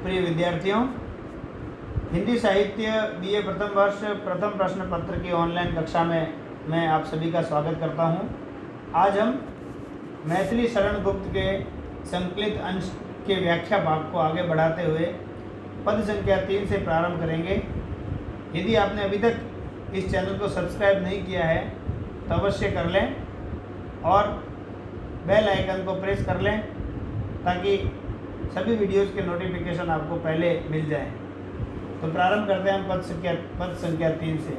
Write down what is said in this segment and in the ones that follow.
प्रिय विद्यार्थियों, हिंदी साहित्य बीए प्रथम वर्ष प्रथम प्रश्न पत्र की ऑनलाइन कक्षा में मैं आप सभी का स्वागत करता हूं। आज हम मैथिली शरण गुप्त के संकलित अंश के व्याख्या भाग को आगे बढ़ाते हुए पद संख्या 3 से प्रारंभ करेंगे। यदि आपने अभी तक इस चैनल को सब्सक्राइब नहीं किया है तो अवश्य कर लें और बेल आइकन को प्रेस कर लें ताकि सभी वीडियोज़ के नोटिफिकेशन आपको पहले मिल जाएं। तो प्रारंभ करते हैं हम पद संख्या 3 से।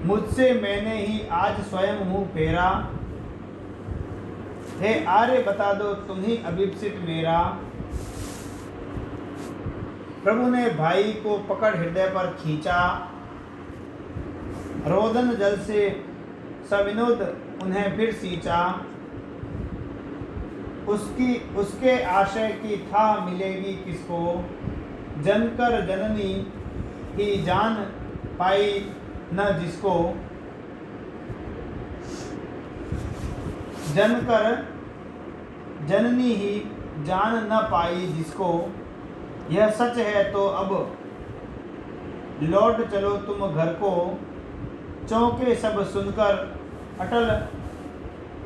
मुझसे मैंने ही आज स्वयं मुँह फेरा, हे आर्य बता दो तुम ही अभिप्सित मेरा। प्रभु ने भाई को पकड़ हृदय पर खींचा, रोदन जल से सविनोद उन्हें फिर सींचा। उसके आशय की था मिलेगी किसको, जनकर जननी ही जान पाई न जिसको। जनकर जननी ही जान न पाई जिसको, यह सच है तो अब लौट चलो तुम घर को। चौंके सब सुनकर अटल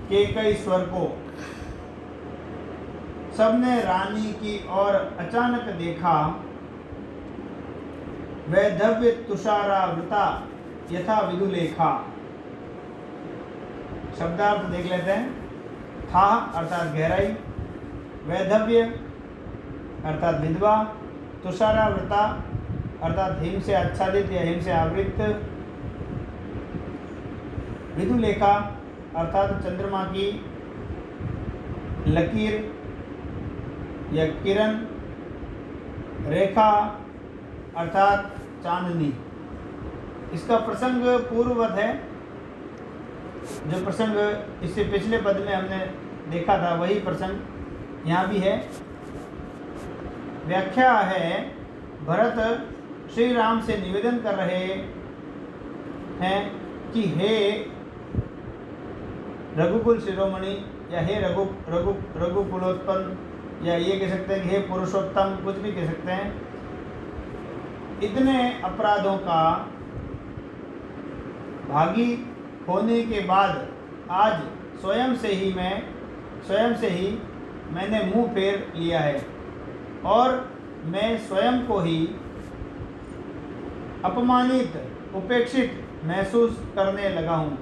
के कई स्वर को, सबने रानी की ओर अचानक देखा। वैधव्य तुषारावृता यथा विदुलेखा। शब्दार्थ देख लेते हैं। था अर्थात गहराई, वैधव्य अर्थात विधवा, तुषारावृता अर्थात हिम से आच्छादित या हिम से आवृत, विदुलेखा अर्थात चंद्रमा की लकीर या किरण, रेखा अर्थात चांदनी। इसका प्रसंग पूर्ववत है। जो प्रसंग इससे पिछले पद में हमने देखा था वही प्रसंग यहाँ भी है। व्याख्या है, भरत श्री राम से निवेदन कर रहे हैं कि हे रघुकुल शिरोमणि या हे रघुकुलोत्पन्न, या ये कह सकते हैं कि हे पुरुषोत्तम, कुछ भी कह सकते हैं। इतने अपराधों का भागी होने के बाद आज स्वयं से ही मैंने मुंह फेर लिया है और मैं स्वयं को ही अपमानित, उपेक्षित महसूस करने लगा हूँ,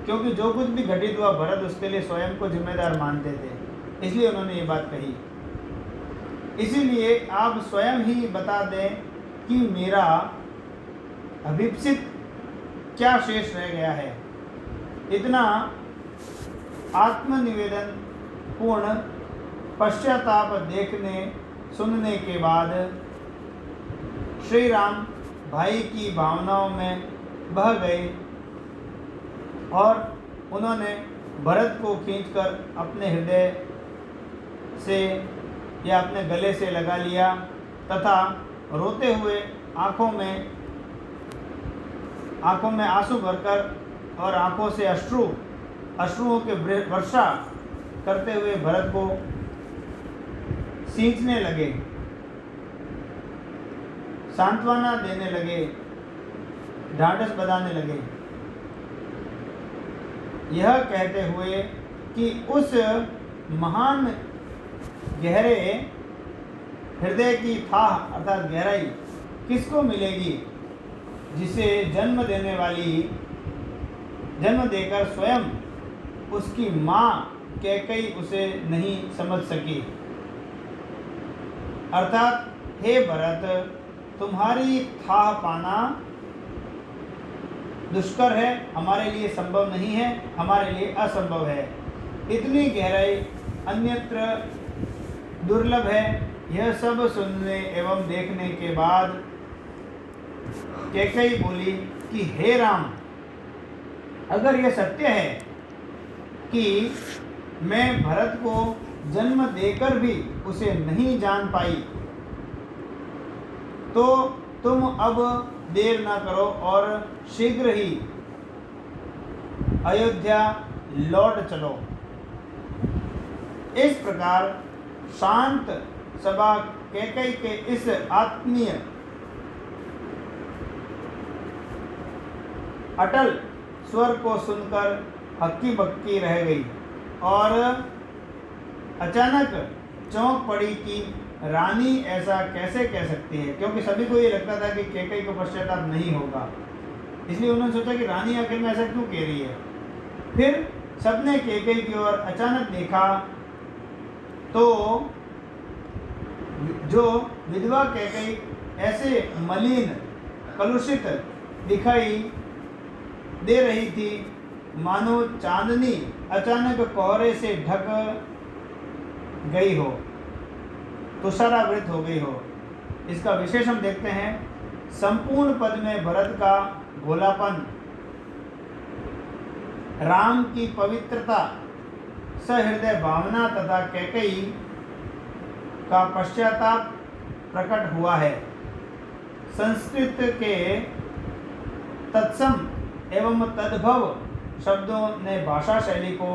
क्योंकि जो कुछ भी घटित हुआ भरत उसके लिए स्वयं को जिम्मेदार मानते थे, इसलिए उन्होंने ये बात कही। इसीलिए आप स्वयं ही बता दें कि मेरा अभिप्सित क्या शेष रह गया है। इतना आत्मनिवेदन पूर्ण पश्चाताप देखने सुनने के बाद श्री राम भाई की भावनाओं में बह गए और उन्होंने भरत को खींचकर अपने हृदय से या अपने गले से लगा लिया तथा रोते हुए आँखों में आंसू भरकर और आँखों से अश्रुओं के वर्षा करते हुए भरत को सींचने लगे, सांत्वना देने लगे, ढाढ़स बंधाने लगे, यह कहते हुए कि उस महान गहरे हृदय की थाह अर्थात गहराई किसको मिलेगी, जिसे जन्म देकर स्वयं उसकी माँ कैकेयी उसे नहीं समझ सकी। अर्थात हे भरत, तुम्हारी थाह पाना दुष्कर है, हमारे लिए संभव नहीं है, हमारे लिए असंभव है। इतनी गहराई अन्यत्र दुर्लभ है। यह सब सुनने एवं देखने के बाद कैकेयी बोली कि हे राम, अगर यह सत्य है कि मैं भरत को जन्म देकर भी उसे नहीं जान पाई, तो तुम अब देर ना करो और शीघ्र ही अयोध्या लौट चलो। इस प्रकार शांत सभा कैकई के इस आत्मीय अटल स्वर को सुनकर हक्की बक्की रह गई और अचानक चौंक पड़ी कि रानी ऐसा कैसे कह सकती है, क्योंकि सभी को ये लगता था कि कैकई को पश्चाताप नहीं होगा। इसलिए उन्होंने सोचा कि रानी आखिर में ऐसा क्यों कह रही है। फिर सबने कैकई की ओर अचानक देखा तो जो विधवा कैकई ऐसे मलिन कलुषित दिखाई दे रही थी मानो चांदनी अचानक कोहरे से ढक गई हो, तुषारावृत हो गई हो। इसका विशेष हम देखते हैं। संपूर्ण पद में भरत का भोलापन, राम की पवित्रता, सहृदय भावना तथा कैकई का पश्चाताप प्रकट हुआ है। संस्कृत के तत्सम एवं तद्भव शब्दों ने भाषा शैली को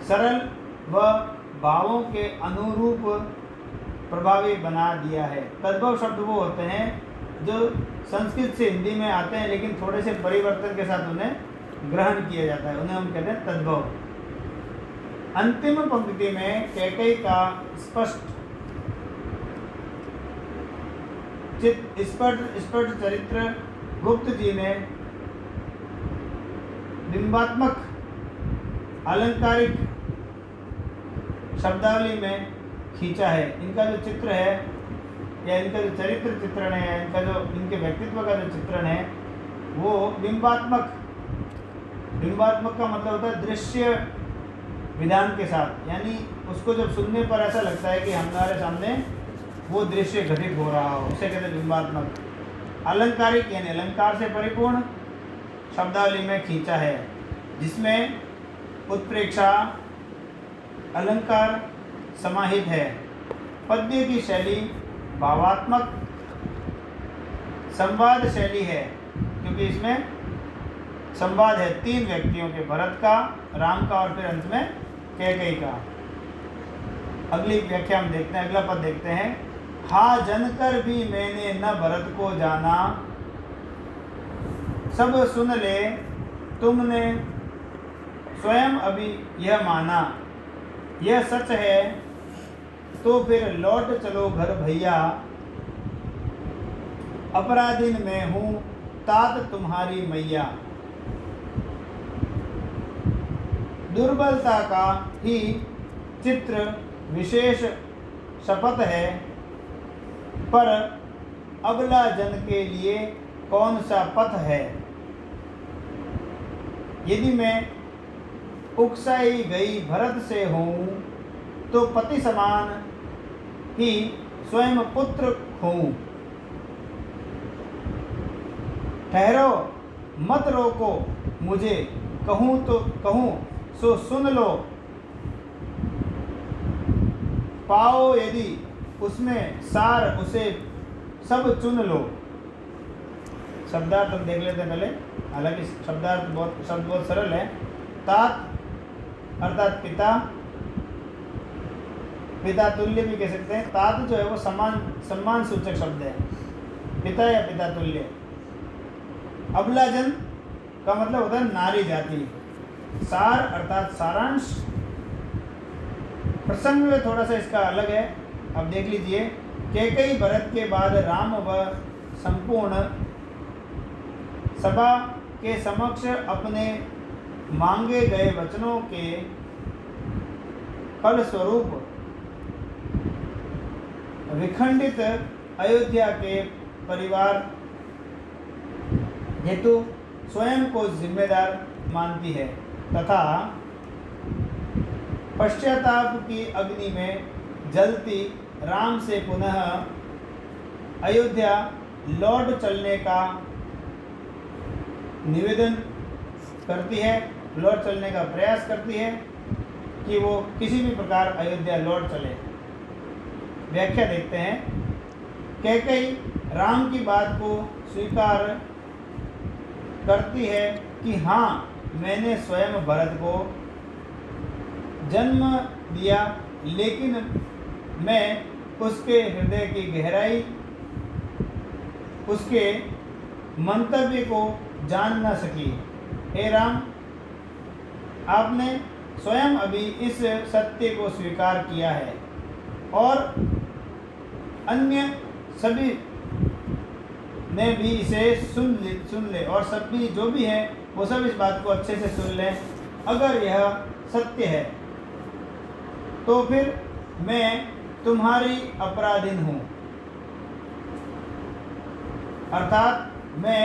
सरल व भावों के अनुरूप प्रभावी बना दिया है। तद्भव शब्द वो होते हैं जो संस्कृत से हिंदी में आते हैं लेकिन थोड़े से परिवर्तन के साथ उन्हें ग्रहण किया जाता है, उन्हें हम कहते हैं तद्भव। अंतिम पंक्ति में कैकई का स्पष्ट चरित्र गुप्त जी ने बिंबात्मक अलंकारिक शब्दावली में खींचा है। इनका जो चित्र है या इनका जो चरित्र चित्रण है, इनका जो इनके व्यक्तित्व का जो चित्रण है वो बिंबात्मक का मतलब होता है दृश्य विधान के साथ, यानी उसको जब सुनने पर ऐसा लगता है कि हमारे सामने वो दृश्य घटित हो रहा हो, उसे कहते हैं बिंबात्मक। अलंकारिक यानी अलंकार से परिपूर्ण शब्दावली में खींचा है, जिसमें उत्प्रेक्षा अलंकार समाहित है। पद्य की शैली भावात्मक संवाद शैली है, क्योंकि इसमें संवाद है तीन व्यक्तियों के, भरत का, राम का और फिर अंत में कैकई का। अगली व्याख्या हम देखते हैं, अगला पद देखते हैं। हा जनकर भी मैंने न भरत को जाना, सब सुन ले तुमने स्वयं अभी यह माना, यह सच है तो फिर लौट चलो घर भैया, अपराधीन मैं हूँ तात तुम्हारी मैया। दुर्बलता का ही चित्र विशेष शपथ है, पर अबला जन के लिए कौन सा पथ है। यदि मैं उकसाई गई भरत से हूँ तो पति समान ही स्वयं पुत्र हूँ। ठहरो मत रोको मुझे, कहूँ तो कहूँ सो सुन लो, पाओ यदि उसमें सार उसे सब चुन लो। शब्दार्थ हम देख लेते हैं पहले, हालांकि शब्द बहुत सरल है। तात अर्थात पिता, पिता तुल्य भी कह सकते हैं। तात जो है वो सम्मान सूचक शब्द है, पिता या पिता तुल्य। अबलाजन का मतलब होता है नारी जाति। सार अर्थात सारांश। प्रसंग में थोड़ा सा इसका अलग है, अब देख लीजिए। कैकई भरत के बाद राम व संपूर्ण सभा के समक्ष अपने मांगे गए वचनों के फलस्वरूप विखंडित अयोध्या के परिवार हेतु स्वयं को जिम्मेदार मानती है तथा पश्चाताप की अग्नि में जलती राम से पुनः अयोध्या लौट चलने का निवेदन करती है, लौट चलने का प्रयास करती है कि वो किसी भी प्रकार अयोध्या लौट चले। व्याख्या देखते हैं। कैकई राम की बात को स्वीकार करती है कि हाँ, मैंने स्वयं भरत को जन्म दिया, लेकिन मैं उसके हृदय की गहराई, उसके मंतव्य को जान न सकी। हे राम, आपने स्वयं अभी इस सत्य को स्वीकार किया है और अन्य सभी ने भी इसे सुन ले और सभी जो भी हैं वो सब इस बात को अच्छे से सुन लें। अगर यह सत्य है तो फिर मैं तुम्हारी अपराधीन हूँ, अर्थात मैं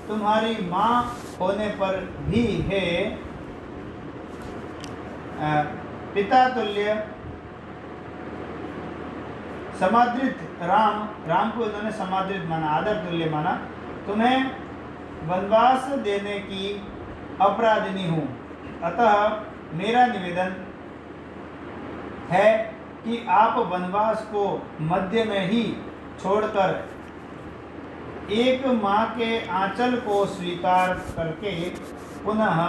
तुम्हारी माँ होने पर भी है पिता तुल्य समादृत राम को इन्होंने समादृत माना, आदर तुल्य माना। तुम्हें वनवास देने की अपराधिनी हूँ, अतः मेरा निवेदन है कि आप वनवास को मध्य में ही छोड़कर एक माँ के आंचल को स्वीकार करके पुनः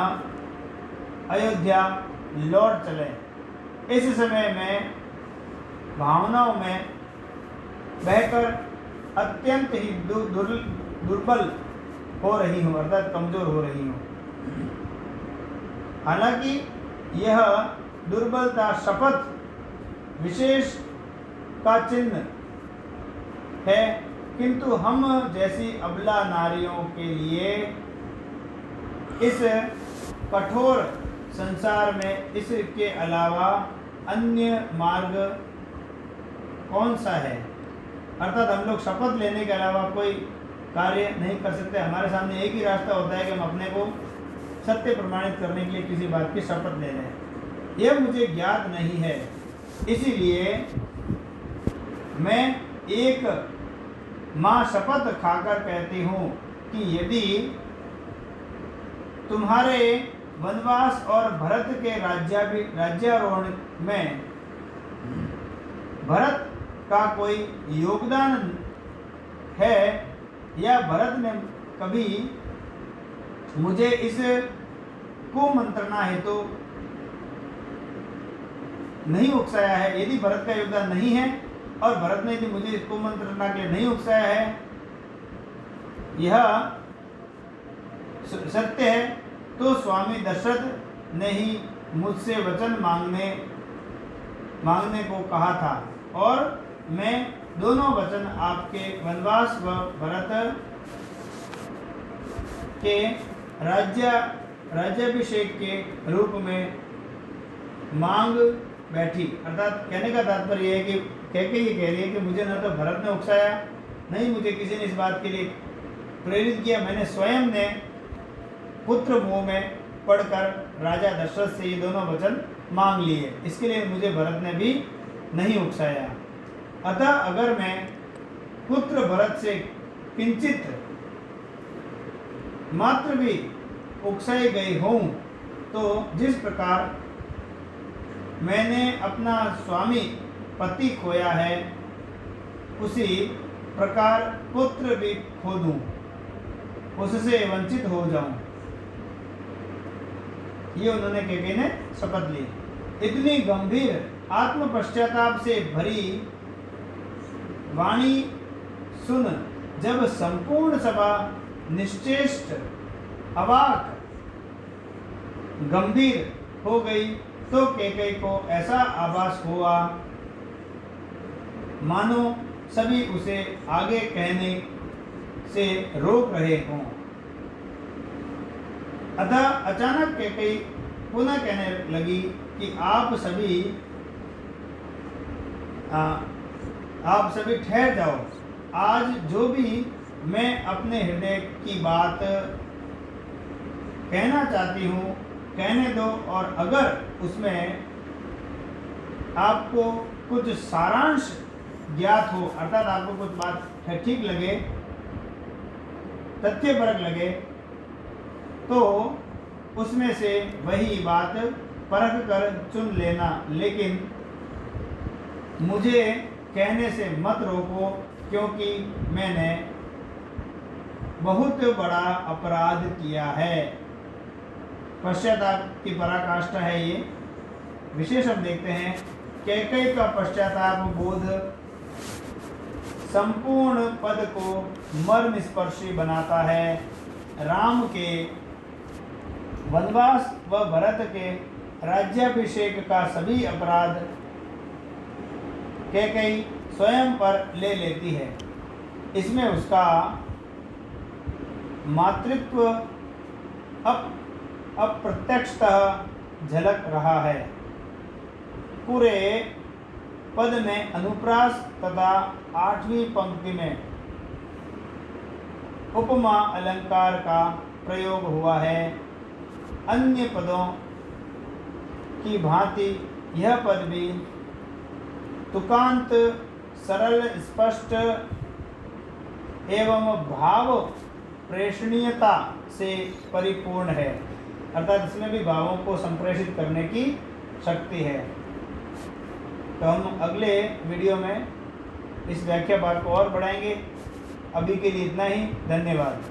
अयोध्या लौट चले। इस समय मैं भावनाओं में बहकर अत्यंत ही दुर्बल हो रही हूँ, अर्थात कमजोर हो रही हूँ। हालांकि यह दुर्बलता शपथ विशेष का चिन्ह है, किंतु हम जैसी अबला नारियों के लिए इस कठोर संसार में इसके अलावा अन्य मार्ग कौन सा है। अर्थात हम लोग शपथ लेने के अलावा कोई कार्य नहीं कर सकते। हमारे सामने एक ही रास्ता होता है कि हम अपने को सत्य प्रमाणित करने के लिए किसी बात की शपथ ले लें। यह मुझे ज्ञात नहीं है, इसीलिए मैं एक माँ शपथ खाकर कहती हूँ कि यदि तुम्हारे वनवास और भरत के राज्यारोहण में भरत का कोई योगदान है या भरत ने कभी मुझे इस कुमंत्रणा हेतु नहीं उकसाया है, यदि भरत का योगदान नहीं है और भरत ने यदि मुझे इस कुमंत्रणा के लिए नहीं उकसाया है, यह सत्य है, तो स्वामी दशरथ ने ही मुझसे वचन मांगने को कहा था और मैं दोनों वचन आपके वनवास व भरत के राज्याभिषेक के रूप में मांग बैठी। अर्थात कहने का तात्पर्य है कि ये कह रही है कि मुझे न तो भरत ने उकसाया, नहीं मुझे किसी ने इस बात के लिए प्रेरित किया, मैंने स्वयं ने पुत्र मोह में पढ़कर राजा दशरथ से ये दोनों वचन मांग लिए, इसके लिए मुझे भरत ने भी नहीं उकसाया। अतः अगर मैं पुत्र भरत से किंचित मात्र भी उकसाई गई हूँ, तो जिस प्रकार मैंने अपना स्वामी पति खोया है, उसी प्रकार पुत्र भी खो दूँ, उससे वंचित हो जाऊं। ये उन्होंने कैकेयी ने शपथ ली। इतनी गंभीर आत्म पश्चाताप से भरी वाणी सुन जब संपूर्ण सभा निश्चेष्ट अवाक गंभीर हो गई, तो कैकेयी को ऐसा आभास हुआ मानो सभी उसे आगे कहने से रोक रहे हों। अतः अचानक कैकेयी पुनः कहने लगी कि आप सभी ठहर जाओ। आज जो भी मैं अपने हृदय की बात कहना चाहती हूँ कहने दो, और अगर उसमें आपको कुछ सारांश ज्ञात हो, अर्थात आपको कुछ बात ठीक लगे, तथ्यपरक लगे, तो उसमें से वही बात परख कर चुन लेना, लेकिन मुझे कहने से मत रोको, क्योंकि मैंने बहुत बड़ा अपराध किया है। पश्चाताप की पराकाष्ठा है ये। विशेष हम देखते हैं कैकेयी का पश्चाताप बोध संपूर्ण पद को मर्म स्पर्शी बनाता है। राम के वनवास व भरत के राज्याभिषेक का सभी अपराध कैकेयी स्वयं पर ले लेती है। इसमें उसका मातृत्व अप्रत्यक्षतः झलक रहा है। पूरे पद में अनुप्रास तथा 8वीं पंक्ति में उपमा अलंकार का प्रयोग हुआ है। अन्य पदों की भांति यह पद भी तुकांत सरल स्पष्ट एवं भाव प्रेषणीयता से परिपूर्ण है, अर्थात इसमें भी भावों को संप्रेषित करने की शक्ति है। तो हम अगले वीडियो में इस व्याख्या भाग को और बढ़ाएंगे। अभी के लिए इतना ही। धन्यवाद।